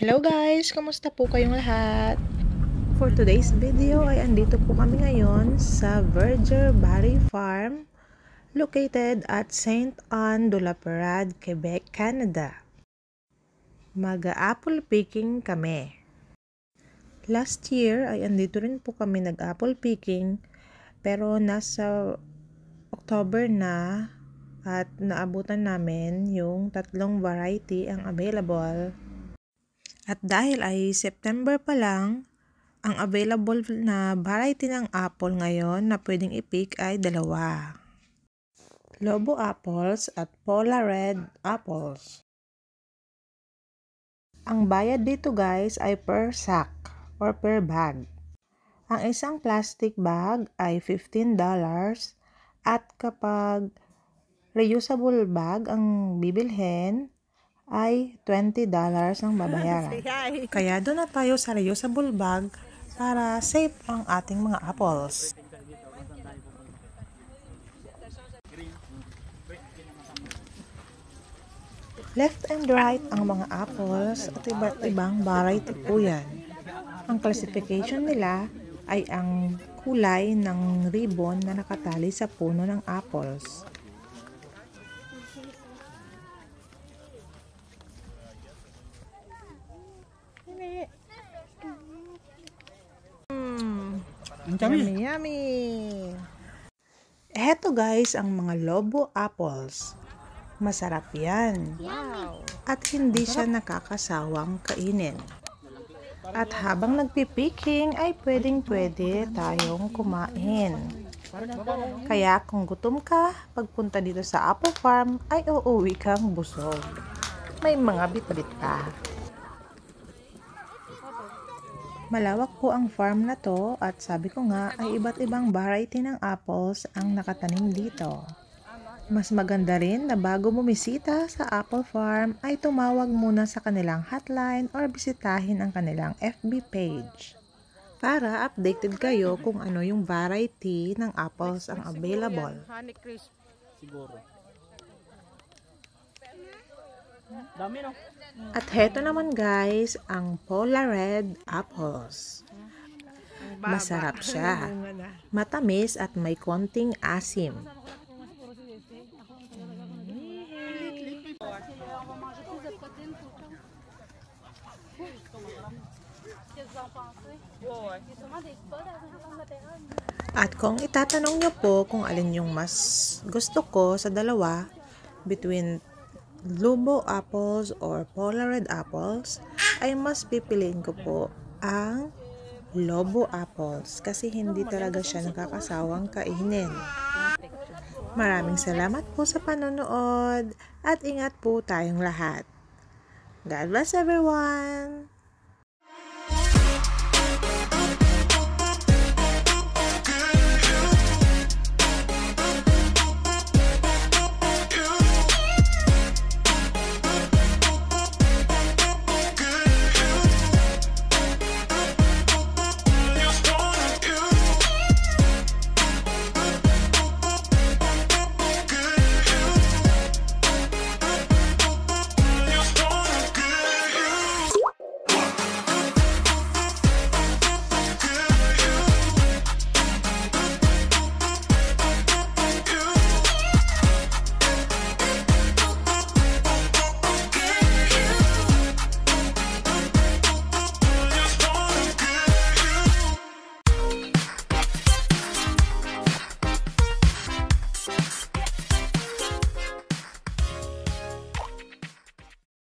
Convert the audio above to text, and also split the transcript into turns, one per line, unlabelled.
Hello guys! Kamusta po kayong lahat? For today's video ay andito po kami ngayon sa Verger Barry Farm located at Saint Anne de la Parade, Quebec, Canada. Mag-apple picking kami. Last year ay andito rin po kami nag-apple picking pero nasa October na at naabutan namin yung 3 variety ang available. At dahil ay September pa lang, ang available na variety ng apple ngayon na pwedeng i-pick ay 2. Lobo apples at Pola red apples. Ang bayad dito guys ay per sack or per bag. Ang isang plastic bag ay $15 at kapag reusable bag ang bibilhin, ay $20 ang babayaran. Kaya doon na tayo sa reusable bag para safe ang ating mga apples. Left and right ang mga apples at iba't ibang variety po yan. Ang classification nila ay ang kulay ng ribbon na nakatali sa puno ng apples. Yummy, yummy! Eto guys ang mga Lobo apples. Masarap yan. Wow. At hindi siya nakakasawang kainin. At habang nagpipicking ay pwedeng-pwede tayong kumain. Kaya kung gutom ka, pagpunta dito sa apple farm ay uuwi kang busog. May mga bit-bit pa. Malawak po ang farm na to at sabi ko nga ay iba't ibang variety ng apples ang nakatanim dito. Mas maganda rin na bago bumisita sa apple farm ay tumawag muna sa kanilang hotline or bisitahin ang kanilang FB page para updated kayo kung ano yung variety ng apples ang available. At heto naman guys, ang Pola red apples. Masarap siya. Matamis at may konting asim. At kung itatanong nyo po kung alin yung mas gusto ko sa dalawa, between Lobo apples or Pola red apples, ay mas pipiliin ko po ang Lobo apples kasi hindi talaga siya nakakasawang kainin. Maraming salamat po sa panonood at ingat po tayong lahat. God bless everyone!